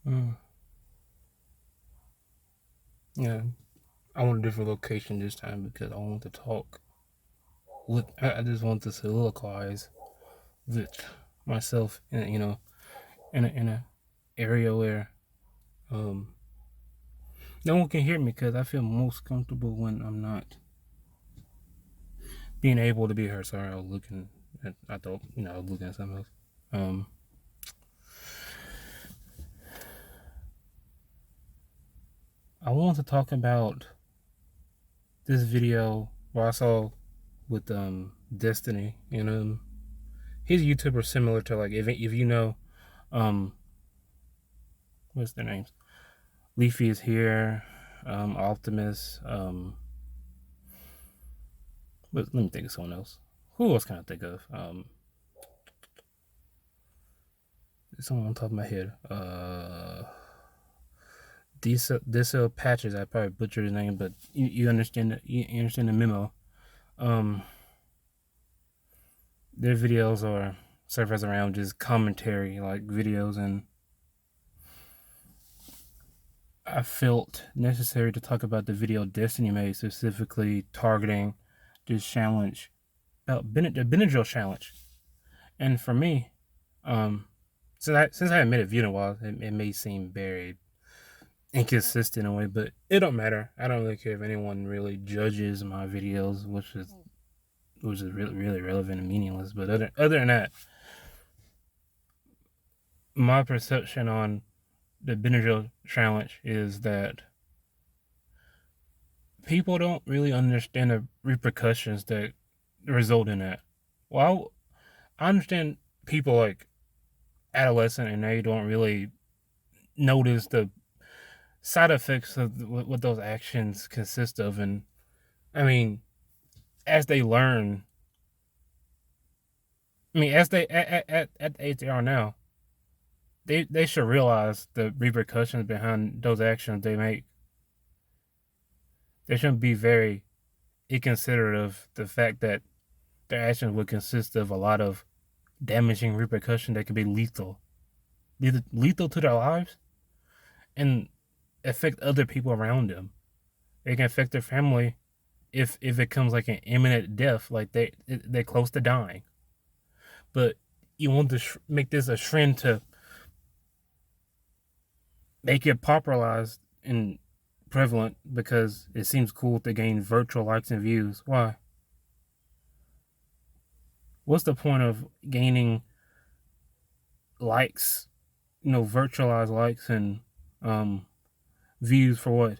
Mm, yeah, I want a different location this time because I want to talk with. I just want to soliloquize with myself, in a area where um no one can hear me because I feel most comfortable when I'm not being able to be heard. Sorry, I was looking at. I thought I was looking at something else. Um, I want to talk about this video where I saw with Destiny. His YouTuber similar to like if you know um what's their names? Leafy is here, Optimus. But let me think of someone else. Who else can I think of? Someone on top of my head. Diesel Patches. I probably butchered his name, but you understand you understand the memo. Um, their videos are surface around just commentary like videos, and I felt necessary to talk about the video Destiny made, specifically targeting this challenge about the Benadryl challenge. And for me, um, since I haven't made a video in a while, it may seem very inconsistent in a way, but it don't matter. I don't really care if anyone really judges my videos, which is really relevant and meaningless. But other than that, my perception on the Benadryl challenge is that people don't really understand the repercussions that result in that. Well, I understand people like adolescent and they don't really notice the side effects of what those actions consist of, and I mean, as they learn, as they at the age they are now, they should realize the repercussions behind those actions they make. They shouldn't be very inconsiderate of the fact that their actions would consist of a lot of damaging repercussions that could be lethal to their lives and affect other people around them. It can affect their family if it comes like an imminent death, like they're close to dying. But you want to make this a trend to make it popularized and prevalent because it seems cool to gain virtual likes and views. Why? What's the point of gaining likes, virtualized likes and um, views for what?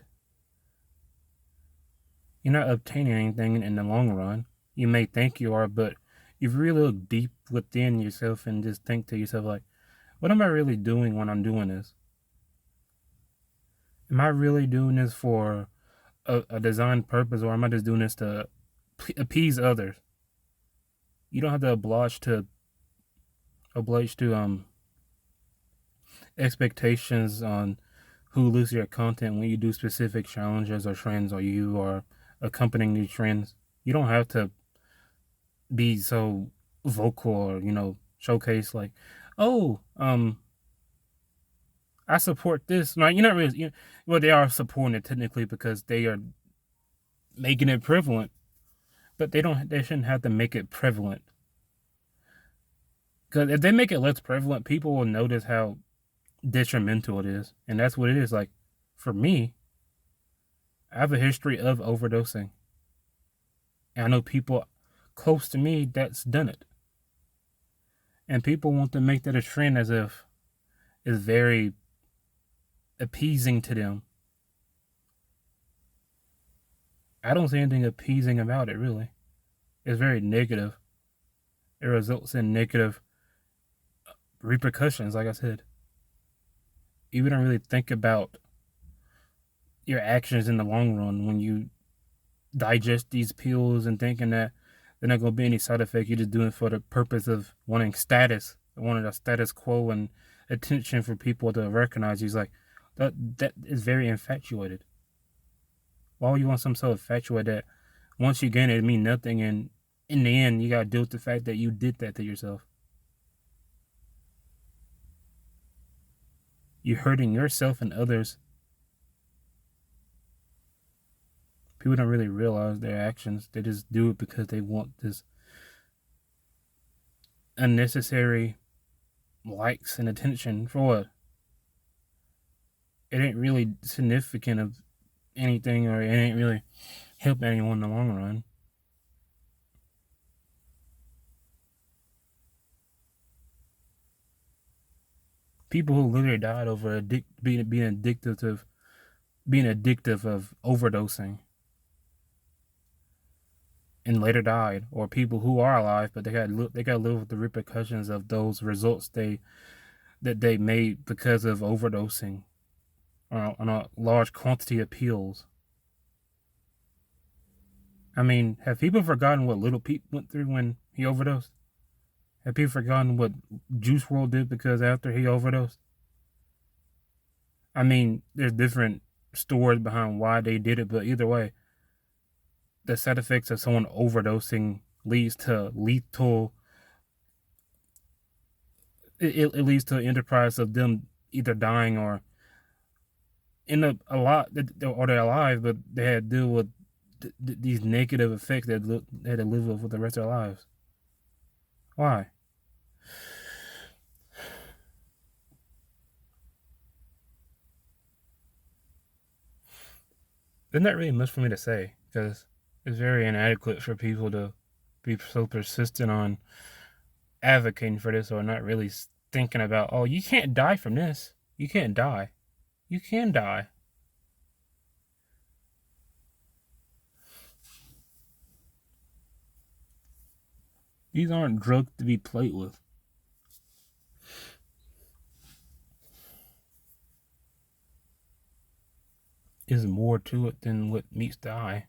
You're not obtaining anything in the long run. You may think you are, but if you really look deep within yourself and just think to yourself, like, what am I really doing when I'm doing this? Am I really doing this for a designed purpose, or am I just doing this to appease others? You don't have to oblige to expectations on who looks at your content when you do specific challenges or trends, or you are accompanying these trends. You don't have to be so vocal or showcase like, oh, I support this. Like you're not really, well, they are supporting it technically because they are making it prevalent, but they shouldn't have to make it prevalent. Because if they make it less prevalent, people will notice how detrimental it is, and that's what it is. Like for me, I have a history of overdosing, and I know people close to me that's done it, and people want to make that a trend as if it's very appeasing to them. I don't see anything appeasing about it, really. It's very negative. It results in negative repercussions, like I said. You don't really think about your actions in the long run when you digest these pills and thinking that they're not going to be any side effect. You're just doing it for the purpose of wanting a status quo and attention for people to recognize you. It's like, that is very infatuated. Why would you want something so infatuated that once you gain it, it means nothing, and in the end, you got to deal with the fact that you did that to yourself? You're hurting yourself and others. People don't really realize their actions. They just do it because they want this unnecessary likes and attention. For what? It ain't really significant of anything, or it ain't really help anyone in the long run. People who literally died over being addictive of overdosing and later died, or people who are alive but they got to live with the repercussions of those results they made because of overdosing on a large quantity of pills. I mean, have people forgotten what Little Peep went through when he overdosed? Have people forgotten what Juice World did because after he overdosed? I mean, there's different stories behind why they did it, but either way, the side effects of someone overdosing leads to lethal. It leads to an enterprise of them either dying or in a lot, or they're alive, but they had to deal with these negative effects that they had to live with for the rest of their lives. Why? There's not really much for me to say because it's very inadequate for people to be so persistent on advocating for this or not really thinking about, oh, you can't die from this. You can't die. You can die. These aren't drugs to be played with. There's more to it than what meets the eye.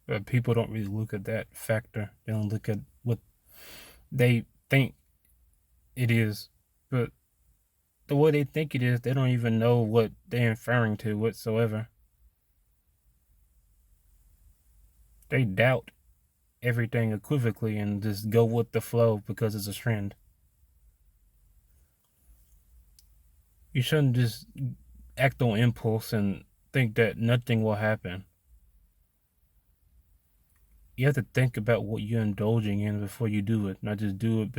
But people don't really look at that factor. They don't look at what they think it is. But the way they think it is, they don't even know what they're inferring to whatsoever. They doubt everything equivocally and just go with the flow because it's a trend. You shouldn't just act on impulse and think that nothing will happen. You have to think about what you're indulging in before you do it, not just do it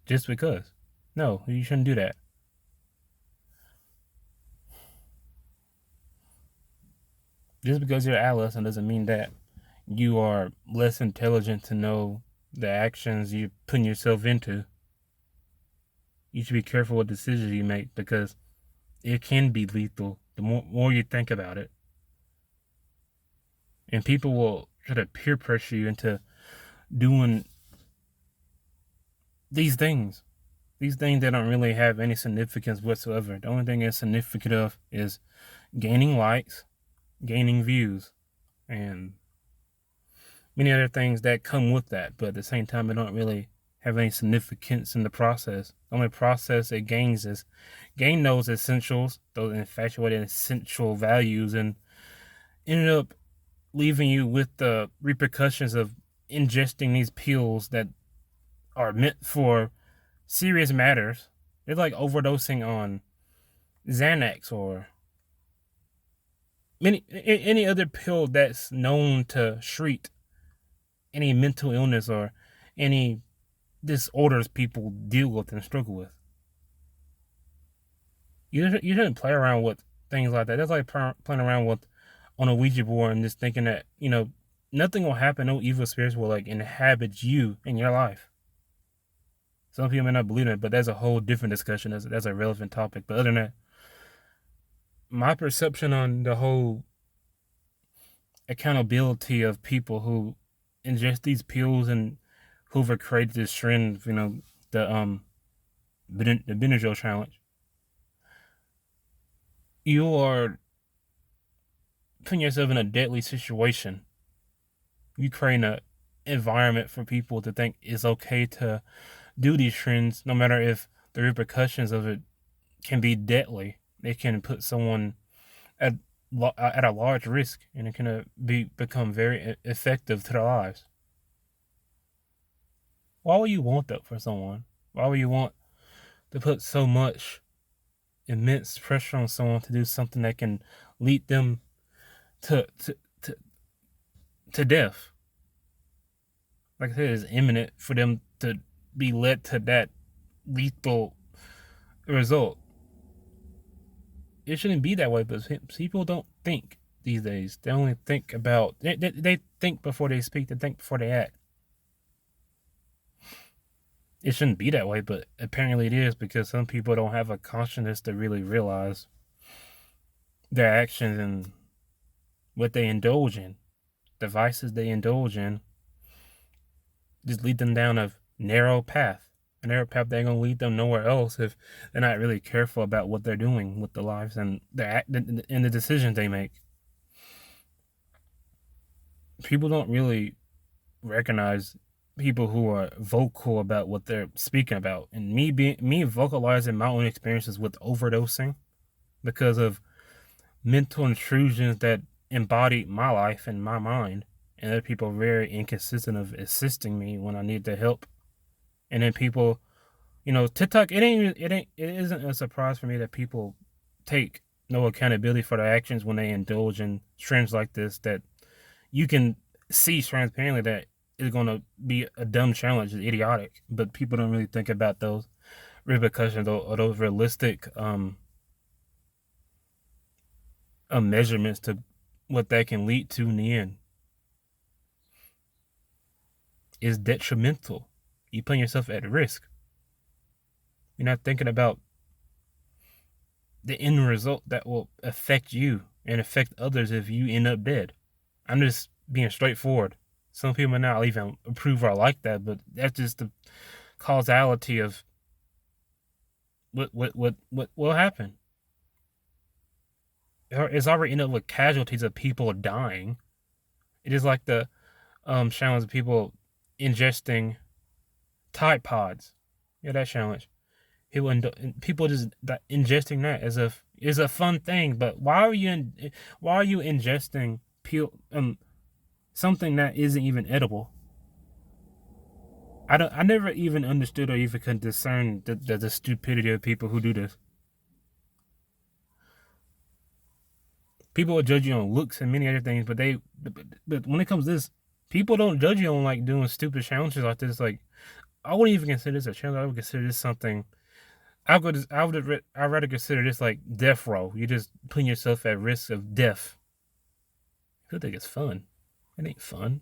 just because. No, you shouldn't do that. Just because you're an adolescent doesn't mean that you are less intelligent to know the actions you're putting yourself into. You should be careful what decisions you make because it can be lethal the more you think about it. And people will try to peer pressure you into doing these things. These things that don't really have any significance whatsoever. The only thing it's significant of is gaining likes, gaining views, and many other things that come with that. But at the same time, it don't really have any significance in the process. The only process it gains is gain those essentials, those infatuated essential values, and ended up leaving you with the repercussions of ingesting these pills that are meant for serious matters. They're like overdosing on Xanax or any other pill that's known to treat any mental illness or any disorders people deal with and struggle with. You shouldn't play around with things like that. That's like playing around with on a Ouija board and just thinking that nothing will happen. No evil spirits will like inhabit you in your life. Some people may not believe it, but that's a whole different discussion. That's a relevant topic. But other than that, my perception on the whole accountability of people who ingest these pills and who've created this trend, the Benadryl challenge, you are putting yourself in a deadly situation. You create an environment for people to think it's okay to do these trends, no matter if the repercussions of it can be deadly. It can put someone at a large risk, and it can become very effective to their lives. Why would you want that for someone? Why would you want to put so much immense pressure on someone to do something that can lead them to to to, to death. Like I said, it's imminent for them to be led to that lethal result. It shouldn't be that way, but people don't think these days. They only think about they think before they speak. They think before they act. It shouldn't be that way, but apparently it is because some people don't have a consciousness to really realize their actions and what they indulge in, the vices they indulge in, just lead them down a narrow path. A narrow path that ain't gonna lead them nowhere else if they're not really careful about what they're doing with their lives and the decisions they make. People don't really recognize people who are vocal about what they're speaking about. And me vocalizing my own experiences with overdosing because of mental intrusions that embody my life and my mind, and other people are very inconsistent of assisting me when I need their help. And then people, TikTok, it isn't a surprise for me that people take no accountability for their actions when they indulge in trends like this that you can see transparently that it's going to be a dumb challenge, it's idiotic, but people don't really think about those repercussions or those realistic measurements to what that can lead to in the end. Is detrimental. You put yourself at risk. You're not thinking about the end result that will affect you and affect others if you end up dead. I'm just being straightforward. Some people may not even approve or like that, but that's just the causality of what will happen. It's already ended up with casualties of people dying. It is like the challenge of people ingesting Tide Pods. Yeah, that challenge. People just ingesting that as if is a fun thing, but why are you ingesting something that isn't even edible? I never even understood or even could discern the stupidity of people who do this. People will judge you on looks and many other things, but when it comes to this, people don't judge you on like doing stupid challenges like this. Like I wouldn't even consider this a challenge. I would consider this something. I'd rather consider this like death row. You're just putting yourself at risk of death. I feel think it's fun. It ain't fun.